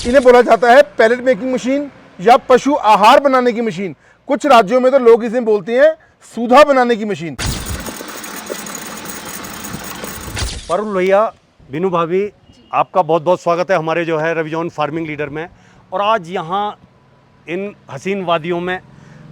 इन्हें बोला जाता है पैलेट मेकिंग मशीन या पशु आहार बनाने की मशीन। कुछ राज्यों में तो लोग इसे बोलते हैं सूधा बनाने की मशीन। पारुल भैया, बिनू भाभी, आपका बहुत बहुत स्वागत है हमारे जो है रविजोन फार्मिंग लीडर में। और आज यहाँ इन हसीन वादियों में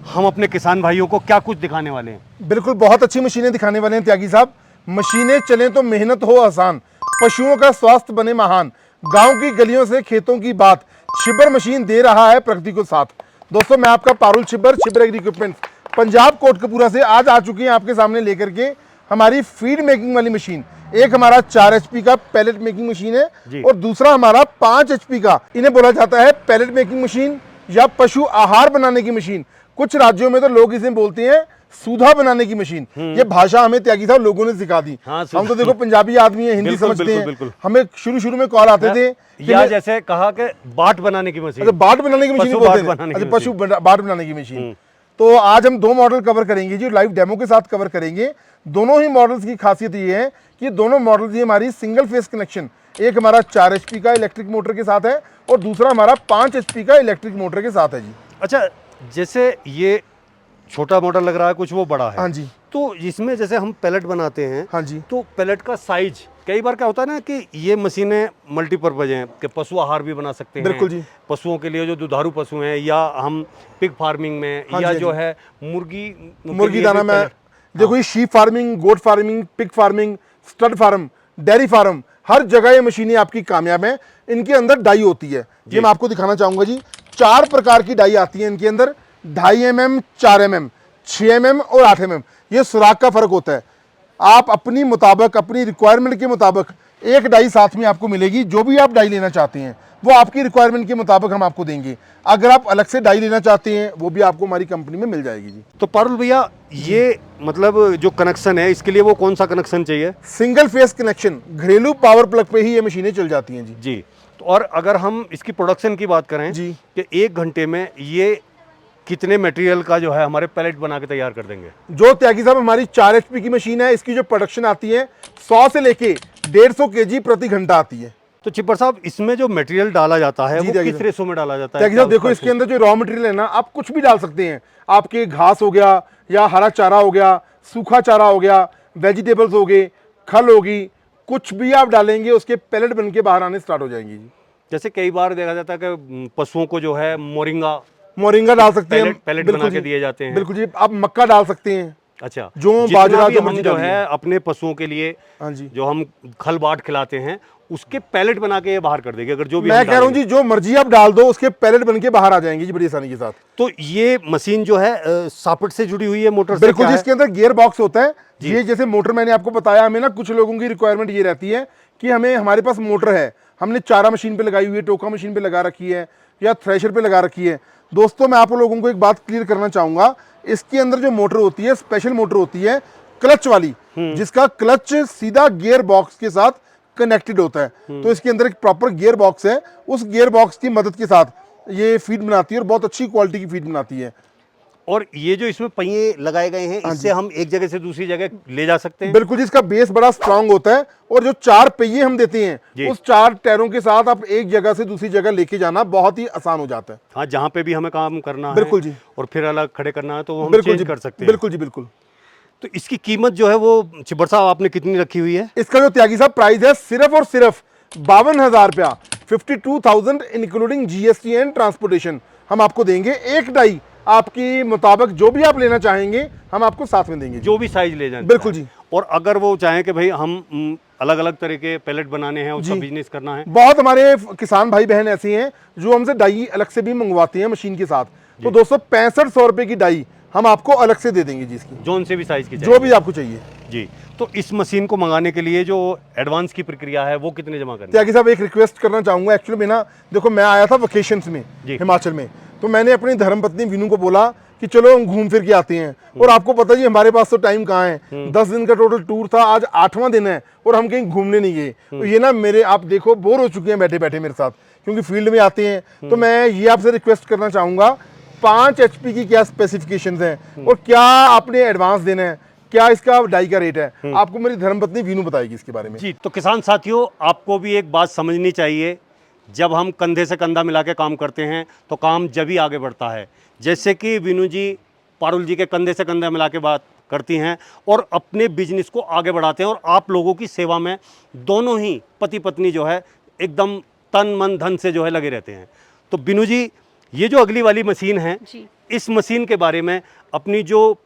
हम अपने किसान भाइयों को क्या कुछ दिखाने वाले हैं। बिल्कुल, बहुत अच्छी मशीनें दिखाने वाले हैं त्यागी साहब। मशीनें चलें तो मेहनत हो आसान, पशुओं का स्वास्थ्य बने महान, गांव की गलियों से खेतों की बात, छिब्बर मशीन दे रहा है प्रकृति को साथ। दोस्तों, मैं आपका पारुल छिब्बर एग्री इक्विपमेंट पंजाब कोटकपूरा से आज आ चुके हैं आपके सामने लेकर के हमारी फीड मेकिंग वाली मशीन। एक हमारा 4 HP का पैलेट मेकिंग मशीन है और दूसरा हमारा 5 HP का। इन्हें बोला जाता है पैलेट मेकिंग मशीन या पशु आहार बनाने की मशीन। कुछ राज्यों में तो लोग इसे बोलते हैं सूधा बनाने की मशीन। ये भाषा हमें त्यागी साहब लोगों ने सिखा दी। हम तो देखो पंजाबी आदमी है, हिंदी समझते हैं। हमें शुरू में कॉल आते थे या जैसे कहा कि बाट बनाने की मशीन। अच्छा, बाट बनाने की मशीन बोलते हैं। अच्छा, पशु बाट बनाने की मशीन। तो आज हम 2 मॉडल कवर करेंगे जी, लाइव डेमो के साथ कवर करेंगे। दोनों ही मॉडल्स की खासियत ये है कि दोनों मॉडल्स ये हमारी सिंगल फेस कनेक्शन, एक हमारा 4 HP का इलेक्ट्रिक मोटर के साथ है और दूसरा हमारा 5 HP का इलेक्ट्रिक मोटर के साथ है जी। अच्छा, जैसे ये छोटा मॉडल लग रहा है, कुछ वो बड़ा है। हाँ जी। तो इसमें जैसे हम पैलेट बनाते हैं, हाँ जी, तो पैलेट का साइज कई बार क्या होता है ना कि ये मशीनें मल्टीपर्पज हैं कि पशु आहार भी बना सकते हैं। बिल्कुल जी। पशुओं के लिए जो दुधारू पशु हैं, या हम पिग फार्मिंग में, या जो है मुर्गी दाना में, देखो ये sheep farming, goat farming, pig farming, stud farm, dairy farm, हर जगह ये मशीनें आपकी कामयाब हैं। इनके अंदर डाई होती है, ये मैं आपको दिखाना चाहूंगा जी। 4 प्रकार की डाई आती है इनके अंदर, 2.5 mm, 4 mm, 6 mm और 8 mm। ये सुराख का फर्क होता है। आप अपनी मुताबिक, अपनी रिक्वायरमेंट के मुताबिक एक डाई साथ में आपको मिलेगी। जो भी आप डाई लेना चाहते हैं वो आपकी रिक्वायरमेंट के मुताबिक हम आपको देंगे। अगर आप अलग से डाई लेना चाहते हैं वो भी आपको हमारी कंपनी में मिल जाएगी जी। तो पारुल भैया, ये मतलब जो कनेक्शन है, इसके लिए वो कौन सा कनेक्शन चाहिए? सिंगल फेस कनेक्शन, घरेलू पावर प्लग पे ही ये मशीनें चल जाती हैं जी। तो और अगर हम इसकी प्रोडक्शन की बात करें जी, कि 1 घंटे में ये कितने मटेरियल का जो है हमारे पैलेट बना के तैयार कर देंगे? जो त्यागी साहब हमारी 4 HP की मशीन है, इसकी जो प्रोडक्शन आती है 100 से लेके 150 kg प्रति घंटा आती है। तो छिब्बर साहब, इसमें जो मटेरियल डाला जाता है वो किस रेशो में डाला जाता है? त्यागी साहब देखो, इसके अंदर जो रॉ मटेरियल है ना, आप कुछ भी डाल सकते हैं। आपके घास हो गया, या हरा चारा हो गया, सूखा चारा हो गया, वेजिटेबल्स हो गए, खल होगी, कुछ भी आप डालेंगे उसके पैलेट बन के बाहर आने स्टार्ट हो जाएंगी जी। जैसे कई बार देखा जाता है कि पशुओं को जो है मोरिंगा डाल सकते हैं, पैलेट बना के दिए जाते हैं। बिल्कुल जी, आप मक्का डाल सकते हैं। अच्छा, जो बाजरा जो हम जो है अपने पशुओं के लिए, हाँ जी, जो हम खल बाट खिलाते हैं, उसके पैलेट बना के ये बाहर कर देंगे। अगर जो भी मैं कह रहा हूँ जी, जो मर्जी आप डाल दो उसके पैलेट बन के बाहर आ जाएंगे जी, बड़ी आसानी के साथ। तो ये मशीन जो है सॉकेट से जुड़ी हुई है, मोटर से? बिल्कुल जी, इसके अंदर गियर बॉक्स होता है। ये जैसे मोटर मैंने आपको बताया, हमें ना कुछ लोगों की रिक्वायरमेंट ये रहती है कि हमारे पास मोटर है, हमने चारा मशीन पे लगाई हुई है, टोका मशीन पे लगा रखी है, या थ्रेशर पे लगा रखी है। दोस्तों, मैं आप लोगों को एक बात क्लियर करना चाहूंगा, इसके अंदर जो मोटर होती है स्पेशल मोटर होती है, क्लच वाली, जिसका क्लच सीधा गियर बॉक्स के साथ कनेक्टेड होता है। तो इसके अंदर एक प्रॉपर गियर बॉक्स है, उस गियर बॉक्स की मदद के साथ ये फीड बनाती है और बहुत अच्छी क्वालिटी की फीड बनाती है। और ये जो इसमें पहिए लगाए गए हैं, इससे हम एक जगह से दूसरी जगह ले जा सकते हैं? बिल्कुल जी, इसका बेस बड़ा स्ट्रांग होता है और जो 4 पहिए हम देते हैं, उस 4 टायरों के साथ आप एक जगह से दूसरी जगह लेके जाना बहुत ही आसान हो जाता है। हाँ, जहाँ पे भी हमें काम करना है, बिल्कुल जी, और फिर अलग खड़े करना है तो हम चेंज कर सकते हैं। बिल्कुल जी, बिल्कुल। तो इसकी कीमत जो है वो छिब्बर साहब आपने कितनी रखी हुई है? इसका जो त्यागी साहब प्राइस है सिर्फ और सिर्फ 52,000 रुपया, 52,000 इंक्लूडिंग GST एंड ट्रांसपोर्टेशन हम आपको देंगे। एक डाई आपकी मुताबिक जो भी आप लेना चाहेंगे हम आपको साथ में देंगे, जो भी साइज ले जाए। बिल्कुल जी। और अगर वो चाहें कि भाई हम अलग अलग तरह के पैलेट बनाने हैं, उसका बिजनेस करना है, बहुत हमारे किसान भाई बहन ऐसे हैं जो हमसे डाई अलग से भी मंगवाते हैं मशीन के साथ। तो दोस्तों, 6500 रुपए की डाई हम आपको अलग से दे देंगे जी, इसकी जोन से भी साइज की जो भी आपको चाहिए जी। तो इस मशीन को मंगाने के लिए जो एडवांस की प्रक्रिया है वो कितने जमा करनी है? त्यागी साहब, एक रिक्वेस्ट करना चाहूंगा। एक्चुअली में ना, देखो मैं आया था वेकेशंस में हिमाचल में, तो मैंने अपनी धर्मपत्नी विनू को बोला कि चलो हम घूम फिर के आते हैं। और आपको पता जी हमारे पास तो टाइम कहाँ है, 10 दिन का टोटल टूर था, आज 8वां दिन है और हम कहीं घूमने नहीं गए। तो ये ना मेरे, आप देखो बोर हो चुके हैं बैठे बैठे मेरे साथ, क्योंकि फील्ड में आते हैं। तो मैं ये आपसे रिक्वेस्ट करना चाहूंगा, 5 HP की क्या स्पेसिफिकेशंस हैं और क्या आपने एडवांस देना है, क्या इसका डाई का रेट है, आपको मेरी धर्मपत्नी वीनू बताएगी इसके बारे में। जी, तो किसान साथियों, आपको भी एक बात समझनी चाहिए जब हम कंधे से कंधा मिला के काम करते हैं तो काम जब ही आगे बढ़ता है। जैसे कि विनू जी पारुल जी के कंधे से कंधा मिला के बात करती हैं और अपने बिजनेस को आगे बढ़ाते हैं और आप लोगों की सेवा में दोनों ही पति पत्नी जो है एकदम तन मन धन से जो है लगे रहते हैं। तो बिनू जी, ये जो अगली वाली मशीन है, इस मशीन के बारे में अपनी जो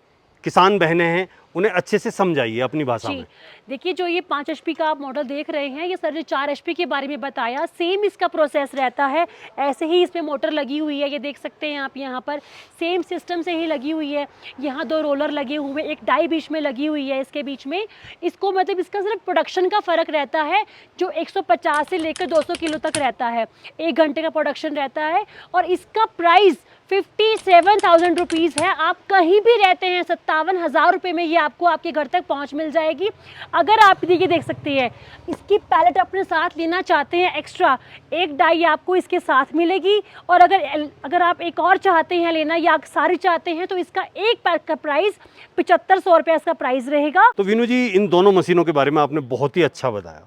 किसान बहनें हैं उन्हें अच्छे से समझाइए अपनी भाषा में। देखिए, जो ये 5 HP का आप मॉडल देख रहे हैं, ये सर ने 4 HP के बारे में बताया। सेम इसका प्रोसेस रहता है, ऐसे ही इसमें मोटर लगी हुई है, ये देख सकते हैं आप यहाँ पर। सेम सिस्टम से ही लगी हुई है। यहाँ 2 रोलर लगे हुए, एक डाई बीच में लगी हुई है इसके बीच में। इसको मतलब इसका सिर्फ प्रोडक्शन का फ़र्क रहता है, जो 150 से लेकर 200 किलो तक रहता है। 1 घंटे का प्रोडक्शन रहता है और इसका प्राइस 57,000 रुपीज़ है। आप कहीं भी रहते हैं 57,000 रुपये में ये आपको आपके घर तक पहुंच मिल जाएगी। अगर आप ये देख सकते हैं, इसकी पैलेट अपने साथ लेना चाहते हैं एक्स्ट्रा, एक डाई आपको इसके साथ मिलेगी। और अगर आप एक और चाहते हैं लेना या सारी चाहते हैं तो इसका एक पैक का प्राइस 7500 रुपये इसका प्राइस रहेगा। तो विनू जी, इन दोनों मशीनों के बारे में आपने बहुत ही अच्छा बताया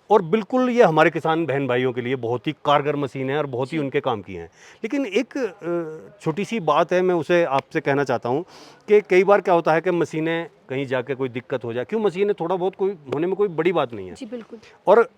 और बिल्कुल ये हमारे किसान बहन भाइयों के लिए बहुत ही कारगर मशीन है और बहुत ही उनके काम की हैं। लेकिन एक छोटी सी बात है, मैं उसे आपसे कहना चाहता हूँ कि कई बार क्या होता है कि मशीनें कहीं जाके कोई दिक्कत हो जाए, क्यों मशीनें थोड़ा बहुत कोई होने में कोई बड़ी बात नहीं है जी बिल्कुल, और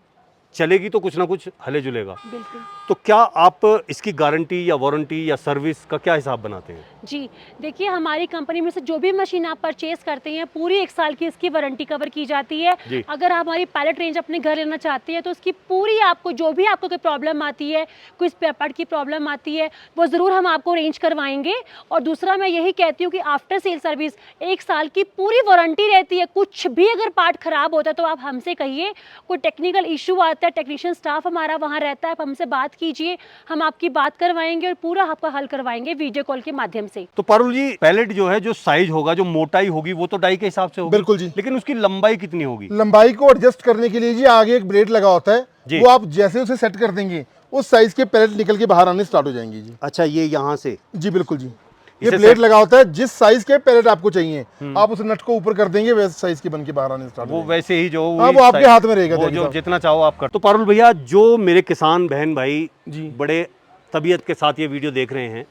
चलेगी तो कुछ ना कुछ हले जुलेगा। बिल्कुल। तो क्या आप इसकी गारंटी या वारंटी या सर्विस का क्या हिसाब बनाते हैं? जी देखिए, हमारी कंपनी में से जो भी मशीन आप परचेज करते हैं पूरी 1 साल की इसकी वारंटी कवर की जाती है। अगर आप हमारी पैलेट रेंज अपने घर लेना चाहते हैं तो उसकी पूरी आपको जो भी आपको कोई प्रॉब्लम आती है, कोई स्पेयर पार्ट की प्रॉब्लम आती है, वो ज़रूर हम आपको रेंज करवाएंगे। और दूसरा मैं यही कहती हूँ कि आफ्टर सेल सर्विस 1 साल की पूरी वारंटी रहती है। कुछ भी अगर पार्ट ख़राब होता है तो आप हमसे कहिए, कोई टेक्निकल इशू आता है, टेक्नीशियन स्टाफ हमारा वहाँ रहता है, आप हमसे बात कीजिए, हम आपकी बात करवाएंगे और पूरा आपका हल करवाएंगे वीडियो कॉल के माध्यम से। तो पारुल जी, पैलेट जो है, जो साइज होगा, जो मोटाई होगी, वो तो डाई के हिसाब से होगी। बिल्कुल जी। लेकिन उसकी लंबाई कितनी होगी? लंबाई को एडजस्ट करने के लिए जी आगे एक ब्लेड लगा होता है, वो आप जैसे उसे सेट कर देंगे उस साइज के पैलेट निकल के बाहर आने स्टार्ट हो जाएंगे जी। अच्छा, ये यहाँ से? जी बिल्कुल जी, ये ब्लेड लगा होता है, जिस साइज के पैलेट आपको चाहिए आप उस नट को ऊपर कर देंगे, वैसे साइज के बन के बाहर आने स्टार्ट। वो वैसे ही जो वो आपके हाथ में रहेगा, वो जो जितना चाहो आप कर। तो पारुल भैया, जो मेरे किसान बहन भाई जी बड़े तबीयत के साथ ये वीडियो देख रहे हैं,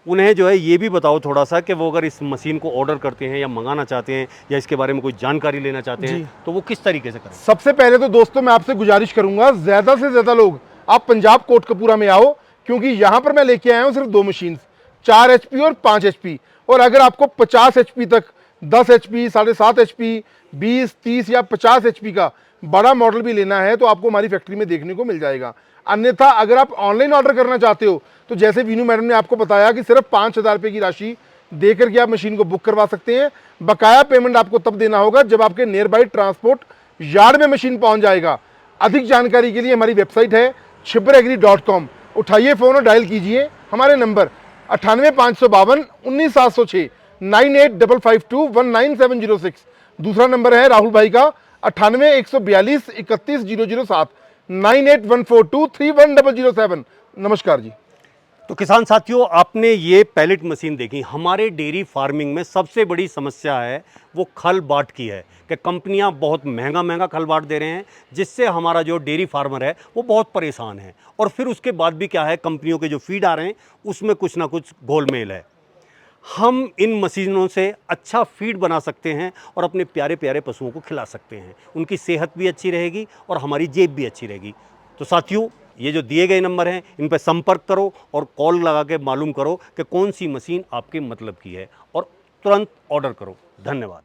उन्हें जो है ये भी बताओ थोड़ा सा कि वो अगर इस मशीन को ऑर्डर करते हैं या मंगाना चाहते हैं या इसके बारे में कोई जानकारी लेना चाहते हैं तो वो किस तरीके से करें? सबसे पहले तो दोस्तों मैं आपसे गुजारिश करूंगा, ज्यादा से ज्यादा लोग आप पंजाब कोटकपूरा में आओ, क्योंकि यहाँ पर मैं लेके आया हूँ सिर्फ 2 मशीन, 4 HP और 5 HP। और अगर आपको 50 HP तक, 10 HP, 7.5 HP, 20, 30 या 50 HP का बड़ा मॉडल भी लेना है तो आपको हमारी फैक्ट्री में देखने को मिल जाएगा। अन्यथा अगर आप ऑनलाइन ऑर्डर करना चाहते हो तो जैसे वीनू मैडम ने आपको बताया कि सिर्फ 5,000 रुपये की राशि देकर के आप मशीन को बुक करवा सकते हैं। बकाया पेमेंट आपको तब देना होगा जब आपके नियर बाई ट्रांसपोर्ट यार्ड में मशीन पहुंच जाएगा। अधिक जानकारी के लिए हमारी वेबसाइट है chhibbaragri.com। उठाइए फ़ोन और डायल कीजिए हमारे नंबर 98,552 19,706 98,552 दूसरा नंबर है राहुल भाई का 98,142 31,007 98,142 31,007। नमस्कार जी। तो किसान साथियों, आपने ये पैलेट मशीन देखी। हमारे डेयरी फार्मिंग में सबसे बड़ी समस्या है वो खल बाट की है कि कंपनियां बहुत महंगा खल बाट दे रहे हैं, जिससे हमारा जो डेयरी फार्मर है वो बहुत परेशान है। और फिर उसके बाद भी क्या है, कंपनियों के जो फीड आ रहे हैं उसमें कुछ ना कुछ घोलमेल है। हम इन मशीनों से अच्छा फीड बना सकते हैं और अपने प्यारे प्यारे पशुओं को खिला सकते हैं। उनकी सेहत भी अच्छी रहेगी और हमारी जेब भी अच्छी रहेगी। तो साथियों, ये जो दिए गए नंबर हैं इन पर संपर्क करो और कॉल लगा के मालूम करो कि कौन सी मशीन आपके मतलब की है और तुरंत ऑर्डर करो। धन्यवाद।